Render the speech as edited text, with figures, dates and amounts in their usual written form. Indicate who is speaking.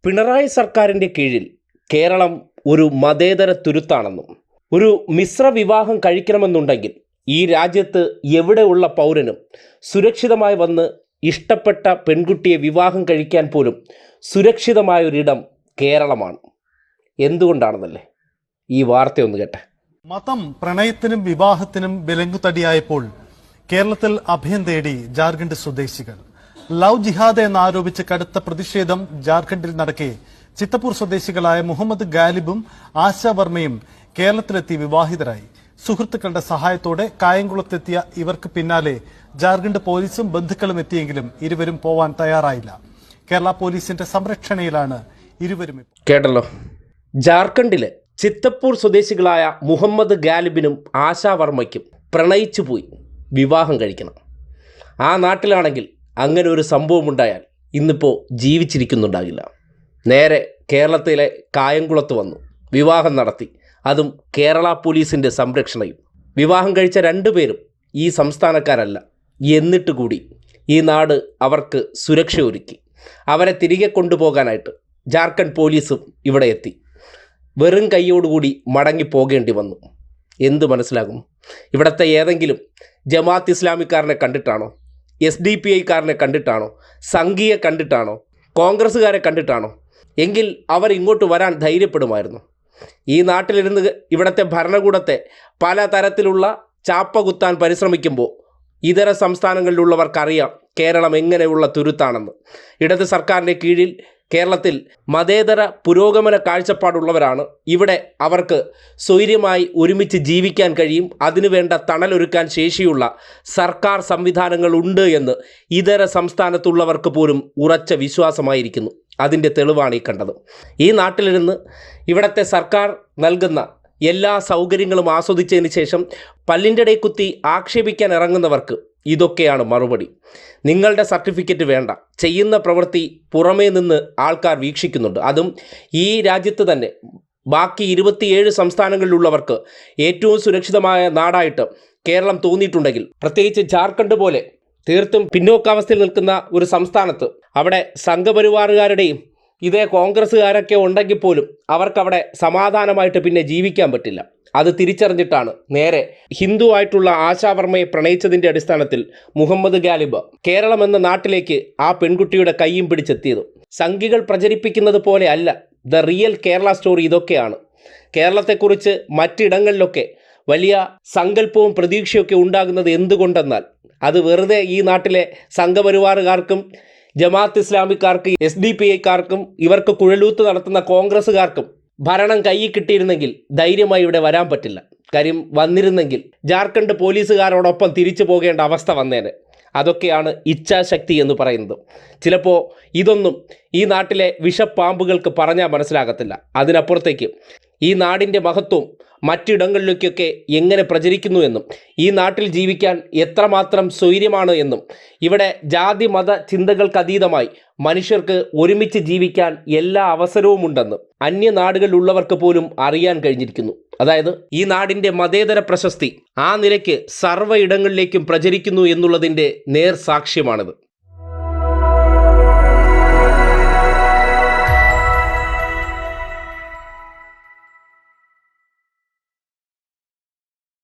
Speaker 1: പിണറായി സർക്കാരിൻ്റെ കീഴിൽ കേരളം ഒരു മതേതര തുരുത്താണെന്നും ഒരു മിശ്ര വിവാഹം കഴിക്കണമെന്നുണ്ടെങ്കിൽ ഈ രാജ്യത്ത് എവിടെയുള്ള പൗരനും സുരക്ഷിതമായി വന്ന് ഇഷ്ടപ്പെട്ട പെൺകുട്ടിയെ വിവാഹം കഴിക്കാൻ പോലും സുരക്ഷിതമായൊരിടം കേരളമാണ്. എന്തുകൊണ്ടാണെന്നല്ലേ ഈ വാർത്തയൊന്ന് കേട്ടെ.
Speaker 2: മതം പ്രണയത്തിനും വിവാഹത്തിനും വിലങ്ങുതടിയായപ്പോൾ കേരളത്തിൽ അഭയം തേടി ജാർഖണ്ഡ് സ്വദേശികൾ. ലവ് ജിഹാദ് എന്നാരോപിച്ച് കടുത്ത പ്രതിഷേധം ജാർഖണ്ഡിൽ നടക്കെ ചിത്തപ്പൂർ സ്വദേശികളായ മുഹമ്മദ് ഗാലിബും ആശ വർമ്മയും കേരളത്തിലെത്തി വിവാഹിതരായി. സുഹൃത്തുക്കളുടെ സഹായത്തോടെ കായംകുളത്തെത്തിയ ഇവർക്ക് പിന്നാലെ ജാർഖണ്ഡ് പോലീസും ബന്ധുക്കളും എത്തിയെങ്കിലും ഇരുവരും പോവാൻ തയ്യാറായില്ല. കേരള പോലീസിന്റെ സംരക്ഷണയിലാണ് ഇരുവരും.
Speaker 1: കേട്ടല്ലോ, ജാർഖണ്ഡിലെ ചിത്തപ്പൂർ സ്വദേശികളായ മുഹമ്മദ് ഗാലിബിനും ആശാ വർമ്മയ്ക്കും പ്രണയിച്ചു പോയി വിവാഹം കഴിക്കണം. ആ നാട്ടിലാണെങ്കിൽ അങ്ങനെ ഒരു സംഭവം ഉണ്ടായാൽ ഇന്നിപ്പോൾ ജീവിച്ചിരിക്കുന്നുണ്ടാകില്ല. നേരെ കേരളത്തിലെ കായംകുളത്ത് വന്നു വിവാഹം നടത്തി, അതും കേരള പോലീസിൻ്റെ സംരക്ഷണയും. വിവാഹം കഴിച്ച രണ്ടുപേരും ഈ സംസ്ഥാനക്കാരല്ല. എന്നിട്ട് കൂടി ഈ നാട് അവർക്ക് സുരക്ഷ ഒരുക്കി. അവരെ തിരികെ കൊണ്ടുപോകാനായിട്ട് ജാർഖണ്ഡ് പോലീസും ഇവിടെ എത്തി. വെറും കൈയോടുകൂടി മടങ്ങി പോകേണ്ടി വന്നു. എന്ത് മനസ്സിലാകും? ഇവിടുത്തെ ഏതെങ്കിലും ജമാഅത്ത് ഇസ്ലാമിക്കാരനെ കണ്ടിട്ടാണോ? SDPI കണ്ടിട്ടാണോ? സംഘിയെ കണ്ടിട്ടാണോ? കോൺഗ്രസ്സുകാരെ കണ്ടിട്ടാണോ? എങ്കിൽ അവർ ഇങ്ങോട്ട് വരാൻ ധൈര്യപ്പെടുമായിരുന്നു. ഈ നാട്ടിലിരുന്ന് ഇവിടുത്തെ ഭരണകൂടത്തെ പല തരത്തിലുള്ള ചാപ്പ കുത്താൻ പരിശ്രമിക്കുമ്പോൾ ഇതര സംസ്ഥാനങ്ങളിലുള്ളവർക്കറിയാം കേരളം എങ്ങനെയുള്ള തുരുത്താണെന്ന്. ഇടത് സർക്കാരിൻ്റെ കീഴിൽ കേരളത്തിൽ മതേതര പുരോഗമന കാഴ്ചപ്പാടുള്ളവരാണ്. ഇവിടെ അവർക്ക് സ്വൈര്യമായി ഒരുമിച്ച് ജീവിക്കാൻ കഴിയും. അതിനുവേണ്ട തണലൊരുക്കാൻ ശേഷിയുള്ള സർക്കാർ സംവിധാനങ്ങളുണ്ട് എന്ന് ഇതര സംസ്ഥാനത്തുള്ളവർക്ക് പോലും ഉറച്ച വിശ്വാസമായിരിക്കുന്നു. അതിൻ്റെ തെളിവാണ് ഈ കണ്ടത്. ഈ നാട്ടിലിരുന്ന് ഇവിടുത്തെ സർക്കാർ നൽകുന്ന എല്ലാ സൗകര്യങ്ങളും ആസ്വദിച്ചതിന് ശേഷം പല്ലിൻ്റെ ഇടയിൽ കുത്തി ആക്ഷേപിക്കാൻ ഇറങ്ങുന്നവർക്ക് ഇതൊക്കെയാണ് മറുപടി. നിങ്ങളുടെ സർട്ടിഫിക്കറ്റ് വേണ്ട, ചെയ്യുന്ന പ്രവൃത്തി പുറമേ നിന്ന് ആൾക്കാർ വീക്ഷിക്കുന്നുണ്ട്. അതും ഈ രാജ്യത്ത് തന്നെ ബാക്കി 27 സംസ്ഥാനങ്ങളിലുള്ളവർക്ക് ഏറ്റവും സുരക്ഷിതമായ നാടായിട്ട് കേരളം തോന്നിയിട്ടുണ്ടെങ്കിൽ, പ്രത്യേകിച്ച് ജാർഖണ്ഡ് പോലെ തീർത്തും പിന്നോക്കാവസ്ഥയിൽ നിൽക്കുന്ന ഒരു സംസ്ഥാനത്ത് അവിടെ സംഘപരിവാറുകാരുടെയും ഇതേ കോൺഗ്രസ്സുകാരൊക്കെ ഉണ്ടെങ്കിൽ പോലും അവർക്കവിടെ സമാധാനമായിട്ട് പിന്നെ ജീവിക്കാൻ പറ്റില്ല. അത് തിരിച്ചറിഞ്ഞിട്ടാണ് നേരെ ഹിന്ദു ആയിട്ടുള്ള ആശാ വർമ്മയെ പ്രണയിച്ചതിൻ്റെ അടിസ്ഥാനത്തിൽ മുഹമ്മദ് ഗാലിബ് കേരളം എന്ന നാട്ടിലേക്ക് ആ പെൺകുട്ടിയുടെ കൈയും പിടിച്ചെത്തിയത്. സംഘികൾ പ്രചരിപ്പിക്കുന്നത് പോലെ അല്ല ദ റിയൽ കേരള സ്റ്റോറി. ഇതൊക്കെയാണ്. കേരളത്തെക്കുറിച്ച് മറ്റിടങ്ങളിലൊക്കെ വലിയ സങ്കല്പവും പ്രതീക്ഷയൊക്കെ ഉണ്ടാകുന്നത് എന്തുകൊണ്ടെന്നാൽ അത് വെറുതെ ഈ നാട്ടിലെ സംഘപരിവാറുകാർക്കും ജമാഅത്ത് ഇസ്ലാമിക്കാർക്ക് SDPIക്കാർക്കും ഇവർക്ക് കുഴലൂത്ത് നടത്തുന്ന കോൺഗ്രസ്സുകാർക്കും ഭരണം കയ്യിൽ കിട്ടിയിരുന്നെങ്കിൽ ധൈര്യമായി ഇവിടെ വരാൻ പറ്റില്ല. കാര്യം വന്നിരുന്നെങ്കിൽ ജാർഖണ്ഡ് പോലീസുകാരോടൊപ്പം തിരിച്ചു പോകേണ്ട അവസ്ഥ വന്നേനെ. അതൊക്കെയാണ് ഇച്ഛാശക്തി എന്ന് പറയുന്നത്. ചിലപ്പോൾ ഇതൊന്നും ഈ നാട്ടിലെ വിഷപ്പാമ്പുകൾക്ക് പറഞ്ഞാൽ മനസ്സിലാകത്തില്ല. അതിനപ്പുറത്തേക്ക് ഈ നാടിൻ്റെ മഹത്വം മറ്റിടങ്ങളിലേക്കൊക്കെ എങ്ങനെ പ്രചരിക്കുന്നു എന്നും ഈ നാട്ടിൽ ജീവിക്കാൻ എത്രമാത്രം സ്വൈര്യമാണ് എന്നും ഇവിടെ ജാതി മത ചിന്തകൾക്കതീതമായി മനുഷ്യർക്ക് ഒരുമിച്ച് ജീവിക്കാൻ എല്ലാ അവസരവുമുണ്ടെന്ന് അന്യനാടുകളിലുള്ളവർക്ക് പോലും അറിയാൻ കഴിഞ്ഞിരിക്കുന്നു. അതായത് ഈ നാടിൻ്റെ മതേതര പ്രശസ്തി ആ നിലയ്ക്ക് സർവ്വ ഇടങ്ങളിലേക്കും പ്രചരിക്കുന്നു എന്നുള്ളതിൻ്റെ നേർ സാക്ഷ്യമാണിത്.